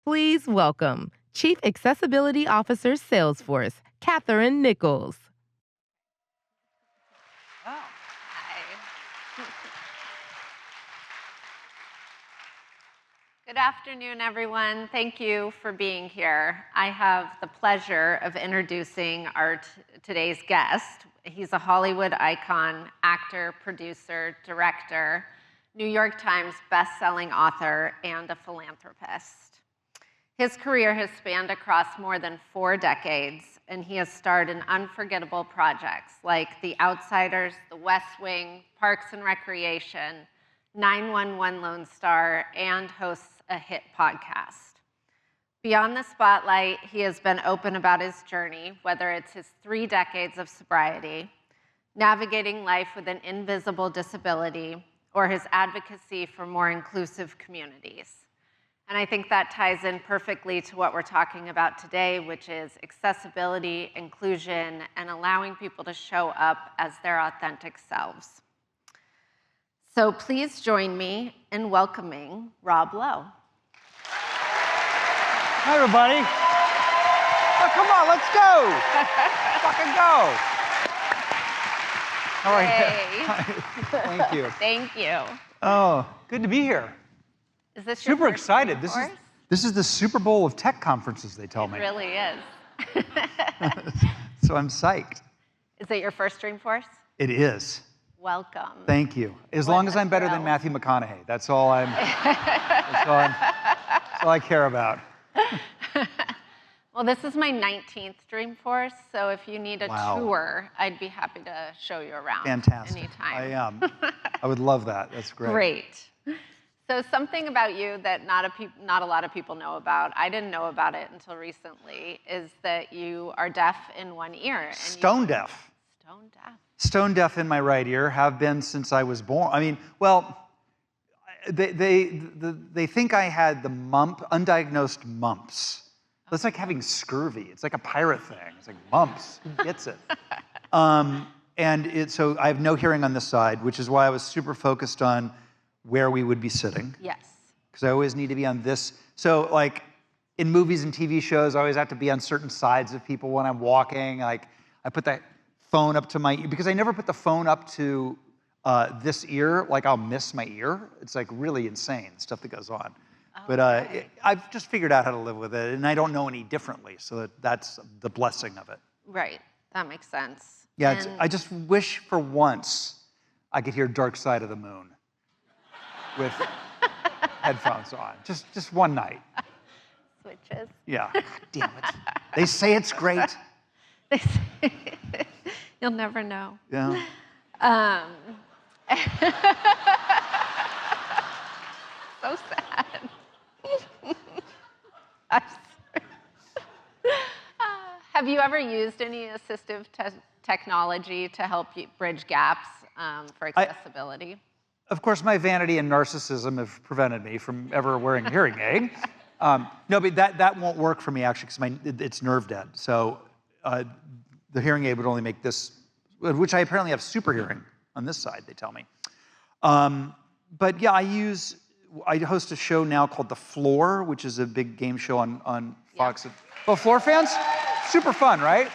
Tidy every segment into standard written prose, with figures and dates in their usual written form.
Please welcome Chief Accessibility Officer, Salesforce, Catherine Nichols. Hi. Good afternoon, everyone. Thank you for being here. I have the pleasure of introducing our today's guest. He's a Hollywood icon, actor, producer, director, New York Times best-selling author, and a philanthropist. His career has spanned across more than 4 decades, and he has starred in unforgettable projects like The Outsiders, The West Wing, Parks and Recreation, 911 Lone Star, and hosts a hit podcast. Beyond the spotlight, he has been open about his journey, whether it's his 3 decades of sobriety, navigating life with an invisible disability, or his advocacy for more inclusive communities. And I think that ties in perfectly to what we're talking about today, which is accessibility, inclusion, and allowing people to show up as their authentic selves. So please join me in welcoming Rob Lowe. Hi, everybody. Oh, come on, let's go. Fucking go. All right. Hey. Thank you. Thank you. Oh, good to be here. Is this your Super first excited. Dreamforce? This is the Super Bowl of tech conferences, they tell me. It really is. So I'm psyched. Is it your first Dreamforce? It is. Welcome. Thank you. As What long as a I'm better than thrill. Matthew McConaughey. That's all I care about. Well, this is my 19th Dreamforce, so if you need a Wow. tour, I'd be happy to show you around Fantastic. anytime. I would love that. That's great. Great. So something about you that not a lot of people know about, I didn't know about it until recently, is that you are deaf in one ear. And Stone deaf. Stone deaf. Stone deaf in my right ear, have been since I was born. I mean, well, they think I had the undiagnosed mumps. It's like having scurvy. It's like a pirate thing. It's like mumps. Who gets it? So I have no hearing on this side, which is why I was super focused on where we would be sitting. Yes. Because I always need to be on this. So like in movies and TV shows, I always have to be on certain sides of people when I'm walking. Like I put that phone up to my ear, because I never put the phone up to this ear, like I'll miss my ear. It's like really insane stuff that goes on. But I've just figured out how to live with it, and I don't know any differently, so that's the blessing of it. Right, that makes sense. Yeah, I just wish for once I could hear Dark Side of the Moon with headphones on, just one night. Switches. Yeah, God damn it. They say it's great. You'll never know. Yeah. So sad. Have you ever used any assistive technology to help you bridge gaps for accessibility? Of course, my vanity and narcissism have prevented me from ever wearing a hearing aid. No, but that won't work for me, actually, because it's nerve dead. So the hearing aid would only make this, which I apparently have super hearing on this side, they tell me. But yeah, I host a show now called The Floor, which is a big game show on Fox. Yeah. Well, Floor fans? Super fun, right?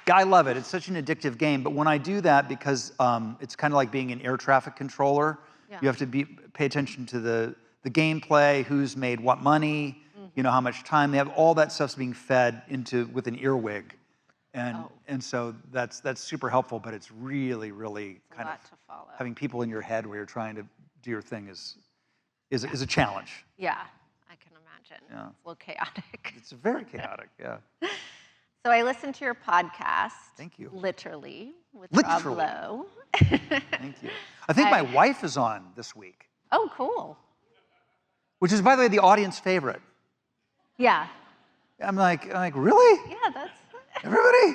Yeah, I love it. It's such an addictive game. But when I do that, because it's kind of like being an air traffic controller, you have to pay attention to the gameplay, who's made what money, you know, how much time they have. All that stuff's being fed with an earwig. And so that's super helpful, but it's really, really kind of having people in your head where you're trying to do your thing is a challenge. Yeah, I can imagine. Yeah. It's a little chaotic. It's very chaotic, yeah. So I listened to your podcast. Thank you. Literally, with Rob Lowe. Thank you. I think my wife is on this week. Oh, cool. Which is, by the way, the audience favorite. Yeah. I'm like, really? Yeah, that's... Everybody,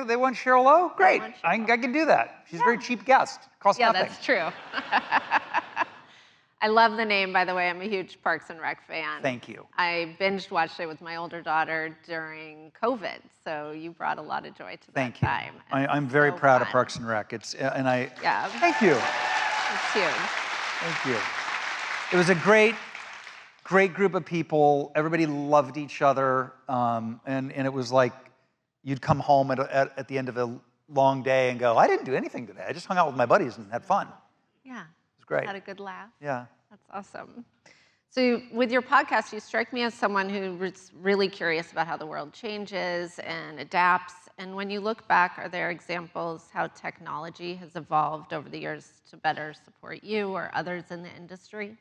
they want Cheryl Lowe? Great, I can do that. She's a very cheap guest, costs nothing. Yeah, that's true. I love the name, by the way. I'm a huge Parks and Rec fan. Thank you. I binge watched it with my older daughter during COVID, so you brought a lot of joy to that time. I'm very proud of Parks and Rec. Yeah. Thank you. It's huge. Thank you. It was a great great group of people. Everybody loved each other, and it was like you'd come home at the end of a long day and go, I didn't do anything today. I just hung out with my buddies and had fun. Yeah. It was great. Had a good laugh. Yeah. That's awesome. So with your podcast, you strike me as someone who is really curious about how the world changes and adapts. And when you look back, are there examples how technology has evolved over the years to better support you or others in the industry?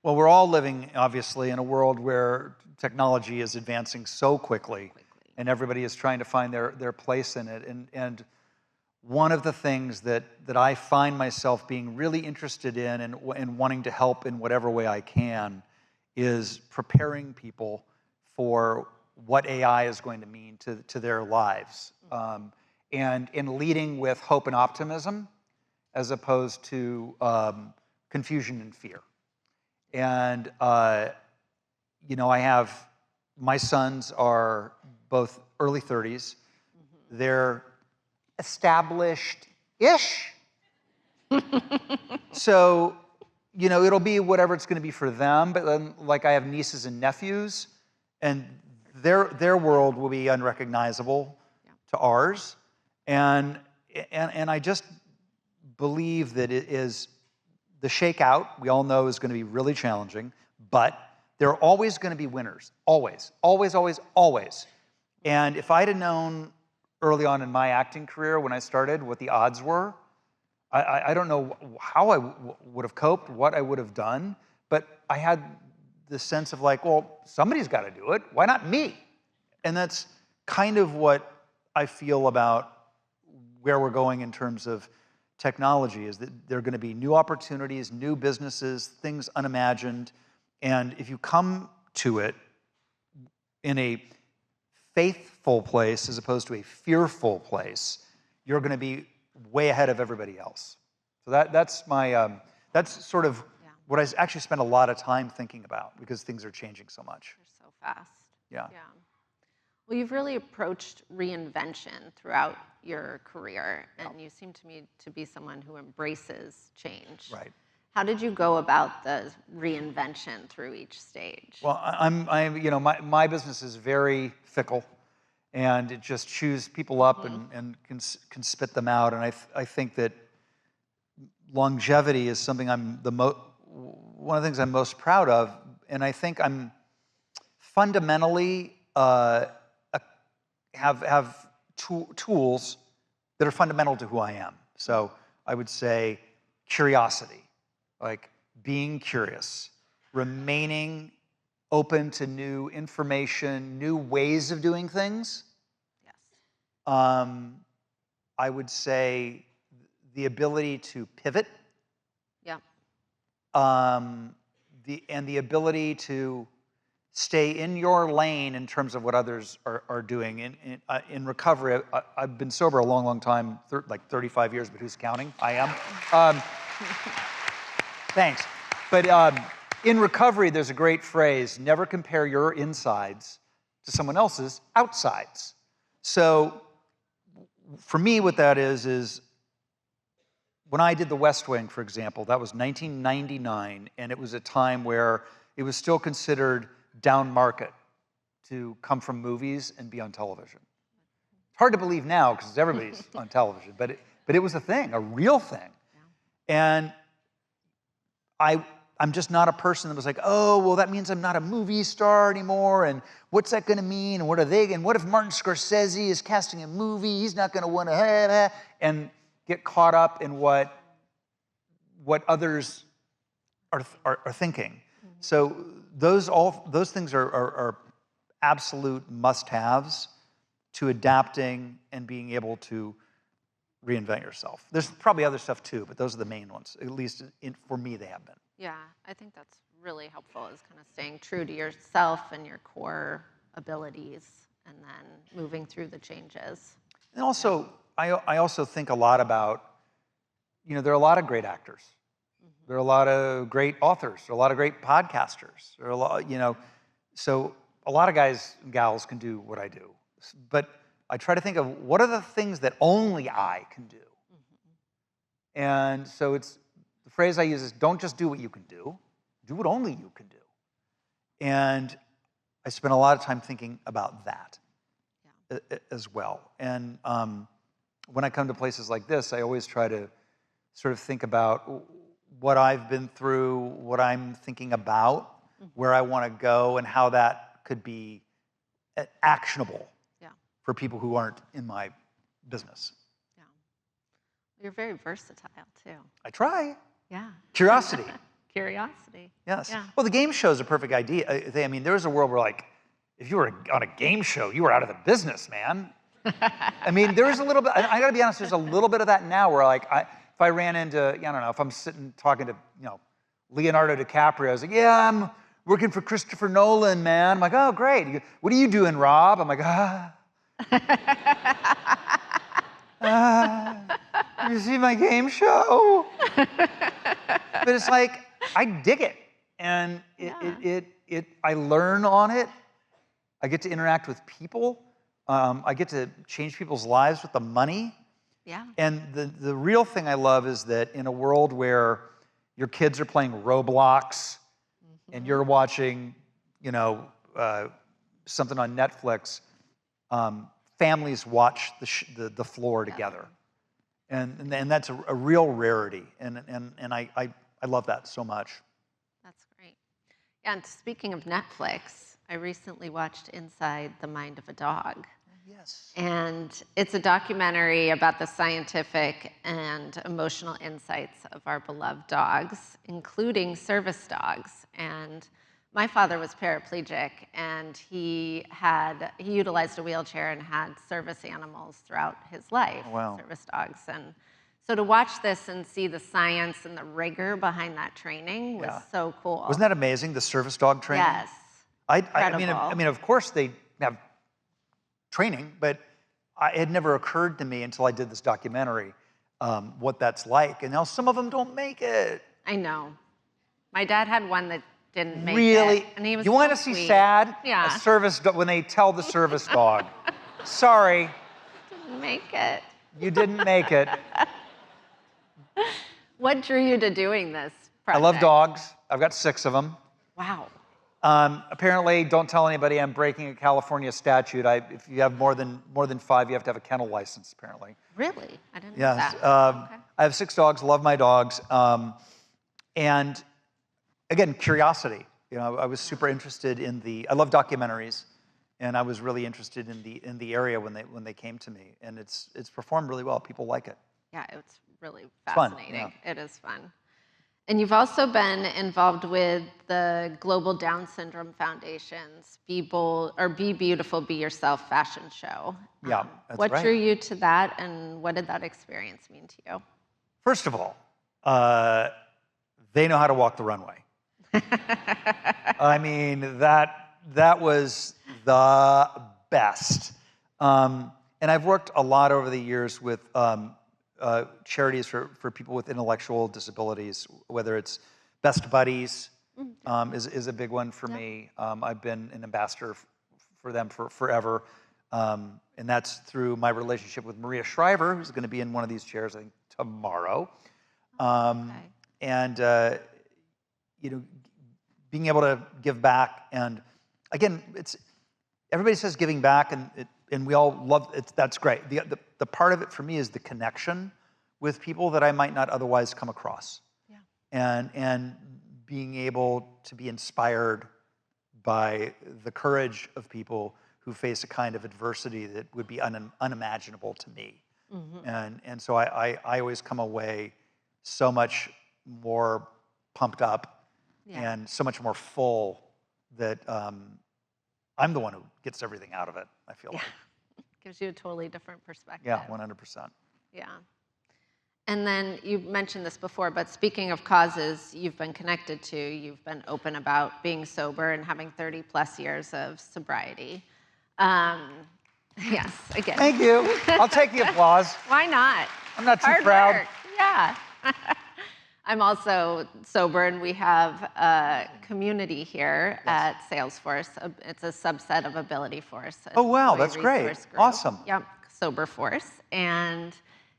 Well, we're all living, obviously, in a world where technology is advancing so quickly. And everybody is trying to find their place in it. And one of the things that I find myself being really interested in and wanting to help in whatever way I can is preparing people for what AI is going to mean to their lives. And in leading with hope and optimism as opposed to confusion and fear. And, I have, my sons are both early 30s. They're established-ish. So, it'll be whatever it's going to be for them. But then, like, I have nieces and nephews, and their world will be unrecognizable to ours. And I just believe that it is the shakeout. We all know is going to be really challenging, but there are always going to be winners. Always, always, always, always. And if I'd have known early on in my acting career when I started what the odds were, I don't know how I would have coped, what I would have done, but I had the sense of like, well, somebody's got to do it. Why not me? And that's kind of what I feel about where we're going in terms of technology, is that there are going to be new opportunities, new businesses, things unimagined. And if you come to it in a faithful place as opposed to a fearful place, you're going to be way ahead of everybody else. So that's my that's sort of what I actually spend a lot of time thinking about, because things are changing so much. They're so fast. Yeah. Well, you've really approached reinvention throughout your career, and you seem to me to be someone who embraces change. Right. How did you go about the reinvention through each stage? Well, my business is very fickle, and it just chews people up and can spit them out. And I think that longevity is something one of the things I'm most proud of, and I think I'm fundamentally have tools that are fundamental to who I am. So I would say curiosity, like being curious, remaining open to new information, new ways of doing things. Yes. I would say the ability to pivot. Yeah. The ability to stay in your lane in terms of what others are doing. In recovery, I've been sober a long, long time, like 35 years, but who's counting? I am. Thanks. But in recovery, there's a great phrase: never compare your insides to someone else's outsides. So for me, what that is when I did The West Wing, for example, that was 1999, and it was a time where it was still considered down market to come from movies and be on television. It's hard to believe now because everybody's on television, but it was a thing, a real thing. And I'm just not a person that was like, oh, well, that means I'm not a movie star anymore, and what's that going to mean, and what if Martin Scorsese is casting a movie, he's not going to want to, and get caught up in what others are thinking. So those things are absolute must-haves to adapting and being able to reinvent yourself. There's probably other stuff too, but those are the main ones. At least for me, they have been. Yeah, I think that's really helpful, is kind of staying true to yourself and your core abilities, and then moving through the changes. And also, I also think a lot about, there are a lot of great actors. There are a lot of great authors. There are a lot of great podcasters. There are a lot, so a lot of guys and gals can do what I do. But I try to think of what are the things that only I can do. And so the phrase I use is, don't just do what you can do what only you can do. And I spent a lot of time thinking about that Yeah. as well. And when I come to places like this, I always try to sort of think about what I've been through, what I'm thinking about, where I want to go, and how that could be actionable for people who aren't in my business. Yeah. You're very versatile, too. I try. Yeah. Curiosity. Curiosity. Yes. Yeah. Well, the game show is a perfect idea. I mean, there was a world where, like, if you were on a game show, you were out of the business, man. I mean, there's a little bit, I gotta be honest, there's a little bit of that now where, like, if I ran into, I don't know, if I'm sitting talking to, Leonardo DiCaprio, I was like, yeah, I'm working for Christopher Nolan, man. I'm like, oh, great. What are you doing, Rob? I'm like, you see my game show? But it's like, I dig it. And I learn on it. I get to interact with people. I get to change people's lives with the money. Yeah. And the real thing I love is that in a world where your kids are playing Roblox and you're watching, something on Netflix, families watch the floor together. And that's a real rarity. And I love that so much. That's great. Yeah, and speaking of Netflix, I recently watched Inside the Mind of a Dog. Yes. And it's a documentary about the scientific and emotional insights of our beloved dogs, including service dogs. And my father was paraplegic, and he utilized a wheelchair and had service animals throughout his life, Wow. service dogs. And so to watch this and see the science and the rigor behind that training was so cool. Wasn't that amazing, the service dog training? Yes. I mean, of course they have training, but it had never occurred to me until I did this documentary what that's like. And now some of them don't make it. I know. My dad had one that didn't make really? it. And he was you want to so see sweet. sad? Yeah. A service when they tell the service dog, sorry, Didn't make it. you didn't make it. What drew you to doing this project? I love dogs. I've got 6 of them. Wow. Apparently, don't tell anybody I'm breaking a California statute. If you have more than 5, you have to have a kennel license, apparently. Really? I didn't know Yes. that. Okay. I have 6 dogs, love my dogs. And again, curiosity. I was super interested I love documentaries, and I was really interested in the area when they came to me. And it's performed really well. People like it. Yeah, it's really Fun, fascinating. yeah. It is fun. And you've also been involved with the Global Down Syndrome Foundation's Be Beautiful, Be Yourself fashion show. Yeah, that's what right. drew you to that, and what did that experience mean to you? First of all, they know how to walk the runway. I mean, that was the best. And I've worked a lot over the years with charities for people with intellectual disabilities, whether it's Best Buddies is a big one for me. I've been an ambassador for them for forever. And that's through my relationship with Maria Shriver, who's going to be in one of these chairs, I think, tomorrow. And, being able to give back. And again, everybody says giving back, and we all love it. That's great. The part of it for me is the connection with people that I might not otherwise come across. Yeah. And being able to be inspired by the courage of people who face a kind of adversity that would be unimaginable to me. Mm-hmm. And so I always come away so much more pumped up and so much more full that I'm the one who gets everything out of it, I feel like. Gives you a totally different perspective. Yeah, 100%. Yeah. And then you mentioned this before, but speaking of causes you've been connected to, you've been open about being sober and having 30 plus years of sobriety. Yes, again. Thank you. I'll take the applause. Why not? I'm not too Hard proud. work. Yeah. I'm also sober, and we have a community here at Salesforce. It's a subset of Ability Force. Oh, wow, that's great. Awesome. Yep, Sober Force. And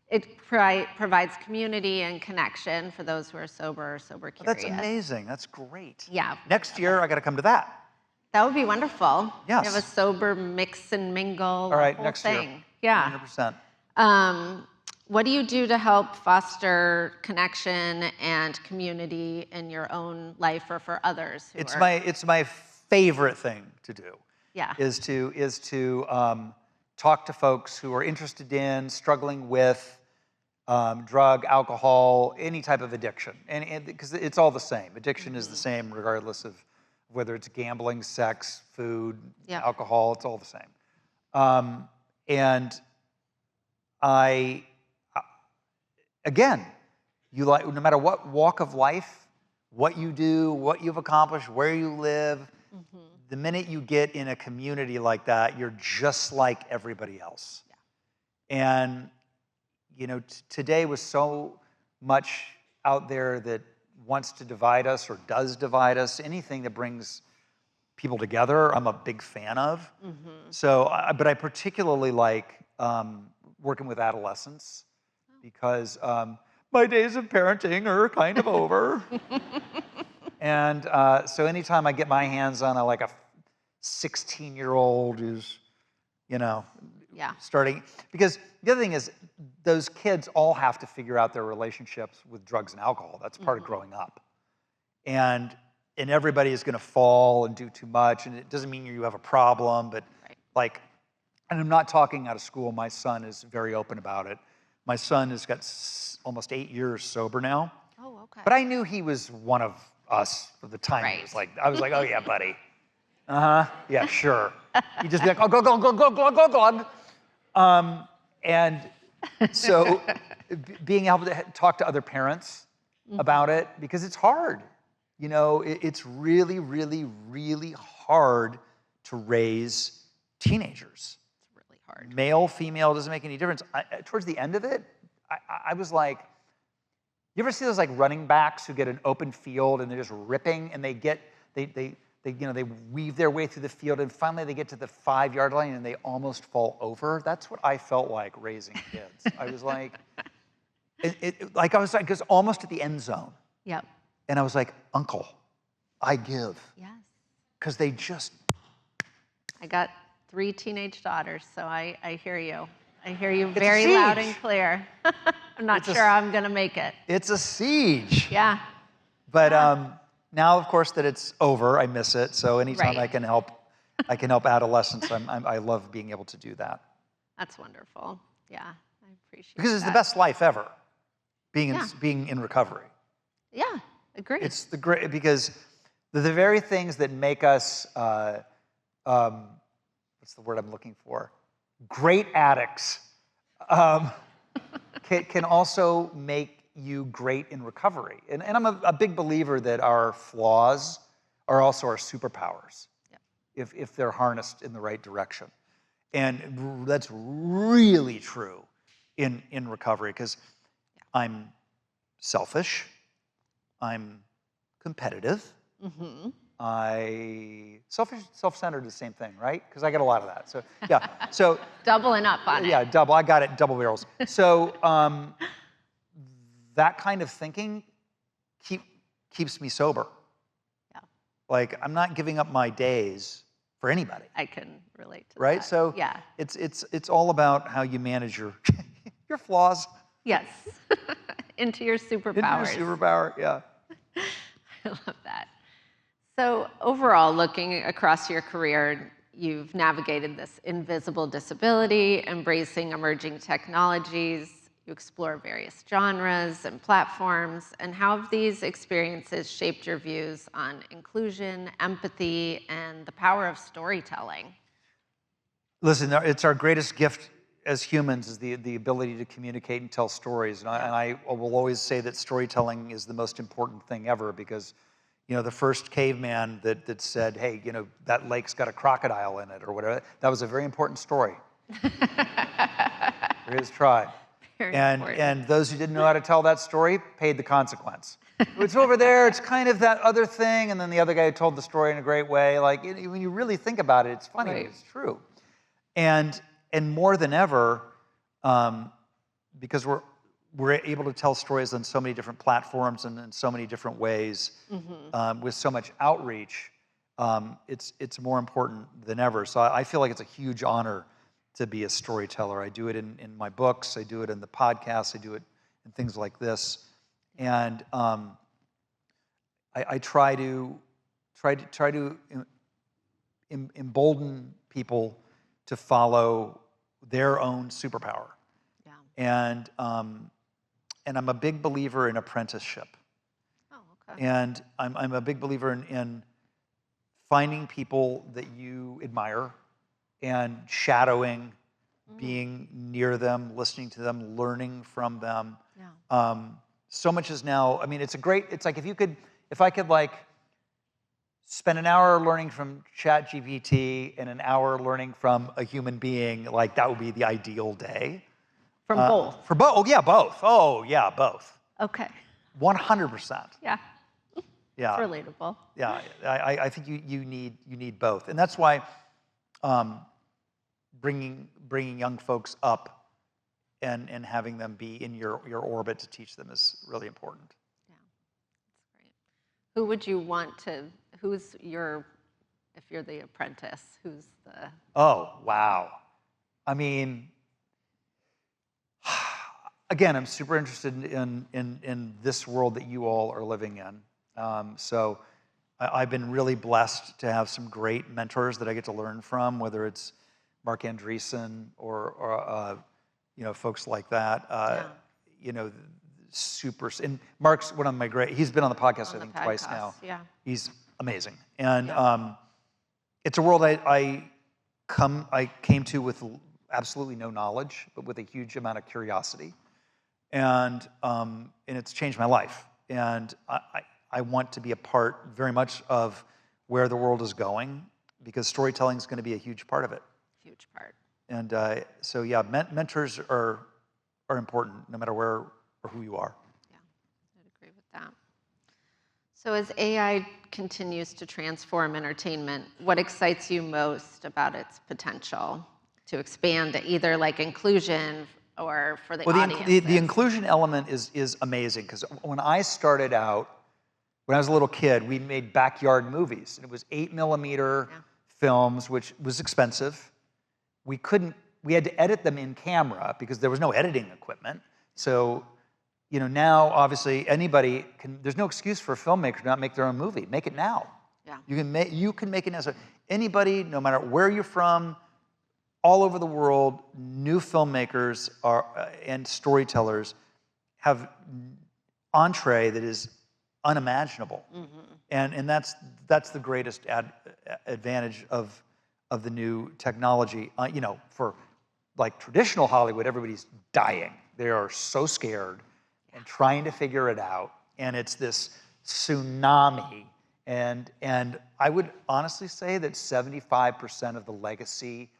it provides community and connection for those who are sober or sober curious. That's amazing. That's great. Yeah. Next year, I got to come to that. That would be wonderful. Yes. You have a sober mix and mingle, All right, whole next thing. year. Yeah. 100%. What do you do to help foster connection and community in your own life or for others who are? It's my favorite thing to do. Yeah. Is to talk to folks who are interested in, struggling with drug, alcohol, any type of addiction, and because it's all the same. Addiction is the same regardless of whether it's gambling, sex, food, Yep. alcohol. It's all the same. And again, no matter what walk of life, what you do, what you've accomplished, where you live, the minute you get in a community like that, you're just like everybody else. Yeah. And today was so much out there that wants to divide us or does divide us. Anything that brings people together, I'm a big fan of. So, but I particularly like working with adolescents because my days of parenting are kind of over. And so anytime I get my hands on a 16-year-old who's, starting, because the other thing is those kids all have to figure out their relationships with drugs and alcohol. That's part of growing up. And everybody is going to fall and do too much, and it doesn't mean you have a problem, but and I'm not talking out of school. My son is very open about it. My son has got almost 8 years sober now. Oh, okay. But I knew he was one of us for the time. Right. I was like, oh yeah, buddy. Yeah, sure. You just be like, oh, glug. And so being able to talk to other parents about it, because it's hard. It's really, really, really hard to raise teenagers. It's really hard. Male, female, doesn't make any difference. Towards the end of it, I was like, you ever see those running backs who get an open field and they're just ripping and they weave their way through the field and finally they get to the 5-yard line and they almost fall over? That's what I felt like raising kids. I was like, it was almost at the end zone. Yep. And I was like, Uncle, I give. Yes. Because they just. I got 3 teenage daughters, so I hear you. I hear you It's a very loud and siege. clear. I'm not sure I'm going to make it. It's a siege. Yeah. But now, of course, that it's over, I miss it. So anytime Right. I can help adolescents. I love being able to do that. That's wonderful. Yeah, I appreciate Because it's that. the best life ever, being in recovery. Yeah, agreed. It's the great, because the very things that make us, what's the word I'm looking for? Great addicts can also make you great in recovery. And I'm a big believer that our flaws are also our superpowers, if they're harnessed in the right direction. And that's really true in recovery, because I'm selfish, I'm competitive, self-centered is the same thing, right? Because I get a lot of that. So yeah, so Doubling up on it. yeah, double. I got it, double barrels. So that kind of thinking keeps me sober. Yeah. Like, I'm not giving up my days for anybody. I can relate to Right? that. So yeah. it's all about how you manage your your flaws. Yes. Into your superpowers. Into your superpower, yeah. I love that. So overall, looking across your career, you've navigated this invisible disability, embracing emerging technologies, you explore various genres and platforms, and how have these experiences shaped your views on inclusion, empathy, and the power of storytelling? Listen, it's our greatest gift as humans, is the ability to communicate and tell stories. And I will always say that storytelling is the most important thing ever, because the first caveman that said, hey, that lake's got a crocodile in it or whatever, that was a very important story for his tribe. And those who didn't know how to tell that story paid the consequence. It's over there, it's kind of that other thing, and then the other guy told the story in a great way. Like, when you really think about it, it's funny, but it's true. And more than ever, because we're able to tell stories on so many different platforms and in so many different ways, with so much outreach, it's more important than ever. So I feel like it's a huge honor to be a storyteller. I do it in my books, I do it in the podcasts, I do it in things like this, and I try to embolden people to follow their own superpower. Yeah. And I'm a big believer in apprenticeship. Oh, okay. And I'm a big believer in finding people that you admire and shadowing, being near them, listening to them, learning from them. Yeah. So much is now, I mean, it's like if I could like spend an hour learning from ChatGPT and an hour learning from a human being, like that would be the ideal day. From both. For both, oh yeah, both. Oh yeah, both. Okay. 100%. Yeah. Yeah. It's relatable. Yeah, I think you need both, and that's why bringing young folks up and having them be in your orbit to teach them is really important. Yeah, that's great. Who would you want to? If you're the apprentice, who's the? Oh wow, I mean, again, I'm super interested in this world that you all are living in. So I've been really blessed to have some great mentors that I get to learn from, whether it's Mark Andreessen or folks like that. Yeah. Super. And Mark's one of my great. He's been on the podcast I think twice podcast, now. Yeah. He's amazing, and Yeah. it's a world I came to with absolutely no knowledge, but with a huge amount of curiosity, and it's changed my life. And I want to be a part very much of where the world is going, because storytelling is going to be a huge part of it. Huge part. And so yeah, mentors are important no matter where or who you are. Yeah, I'd agree with that. So as AI continues to transform entertainment, what excites you most about its potential to expand either like inclusion or for the audience? The inclusion element is amazing, because when I started out, when I was a little kid, we made backyard movies, and it was 8mm films, which was expensive. We had to edit them in camera because there was no editing equipment. So, now obviously anybody can. There's no excuse for a filmmaker to not make their own movie. Make it now. Yeah. You can make it now. So anybody, no matter where you're from, all over the world, new filmmakers and storytellers have entree that is unimaginable. And that's the greatest advantage of the new technology. For like traditional Hollywood, everybody's dying. They are so scared and trying to figure it out, and it's this tsunami. And I would honestly say that 75% of the legacy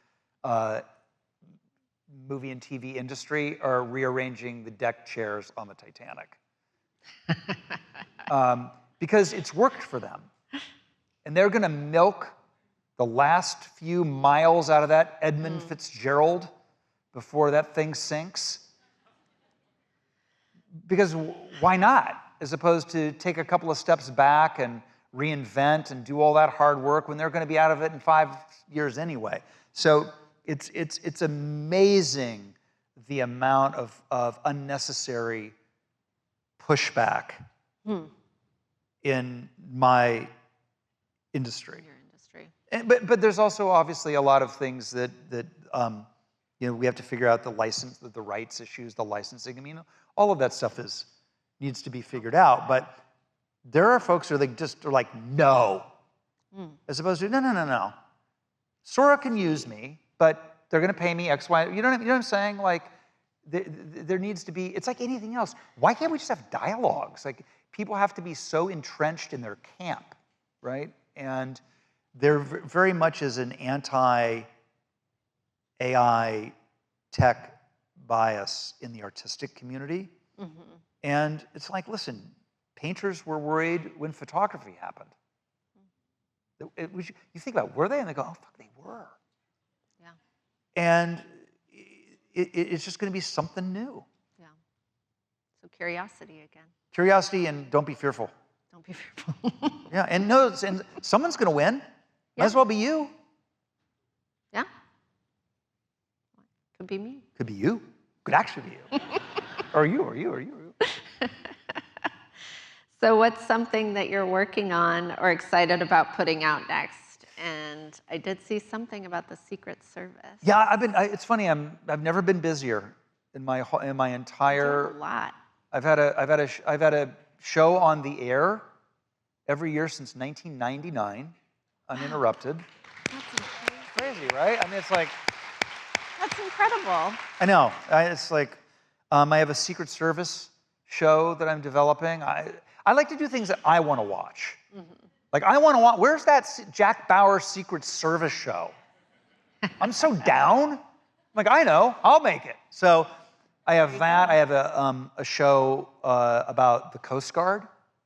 movie and TV industry are rearranging the deck chairs on the Titanic. Because it's worked for them. And they're going to milk the last few miles out of that Edmund Fitzgerald before that thing sinks. Because why not? As opposed to take a couple of steps back and reinvent and do all that hard work when they're going to be out of it in 5 years anyway. So it's amazing the amount of unnecessary pushback in my industry. Your industry. But there's also obviously a lot of things that we have to figure out, the rights issues, the licensing. I mean, all of that stuff needs to be figured out. But there are folks who are like no, as opposed to no. Sora can use me, but they're going to pay me X, Y. You know what I'm saying? Like there needs to be. It's like anything else. Why can't we just have dialogues? Like people have to be so entrenched in their camp, right? And there very much is an anti-AI tech bias in the artistic community. And it's like, listen, painters were worried when photography happened. You think about it, were they? And they go, oh, fuck, they were. Yeah. And it's just going to be something new. Yeah. So curiosity again. Curiosity, and don't be fearful. Don't be fearful. Yeah, and someone's going to win. Might as well be you. Yeah. Could be me. Could be you. Could actually be you. Or you, or you, or you, or you. So what's something that you're working on or excited about putting out next? And I did see something about the Secret Service. Yeah, it's funny. I've never been busier in my entire. You're doing a lot. I've had a show on the air every year since 1999, uninterrupted. That's Crazy, right? I mean, it's like. That's incredible. I know. It's like I have a Secret Service show that I'm developing. I like to do things that I want to watch. Like I want to watch. Where's that Jack Bauer Secret Service show? I'm so down. I'm like, I know. I'll make it. So I have that. I have a show about the Coast Guard,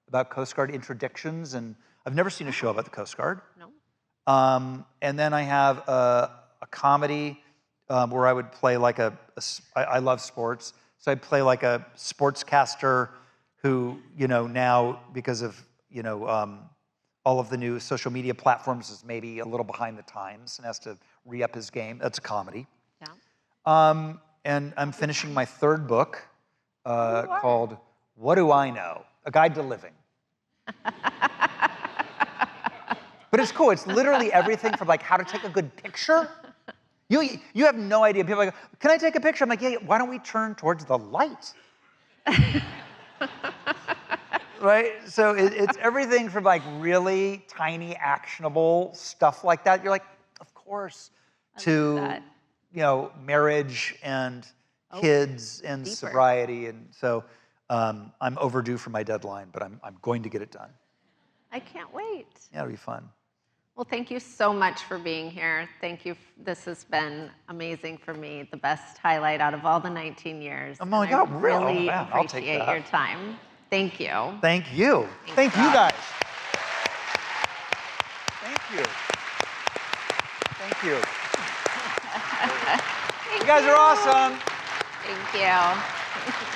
about Coast Guard interdictions, and I've never seen a show about the Coast Guard. No. And then I have a comedy where I would play like I love sports, so I'd play like a sportscaster who, now because of, all of the new social media platforms is maybe a little behind the times and has to re-up his game. That's a comedy. Yeah. And I'm finishing my third book called What Do I Know? A Guide to Living. But it's cool. It's literally everything from like how to take a good picture. You have no idea. People are like, can I take a picture? I'm like, yeah, why don't we turn towards the light? Right? So it's everything from like really tiny, actionable stuff like that. You're like, of course, to, marriage and kids and deeper. sobriety. And so I'm overdue for my deadline, but I'm going to get it done. I can't wait. Yeah, it'll be fun. Well, thank you so much for being here. Thank you. This has been amazing for me. The best highlight out of all the 19 years. Oh my And God, I really? really Oh, man, I'll take appreciate that. your time. Thank you. Thank you. Thank you Rob. guys. Thank you. Thank you. You guys are awesome. Thank you.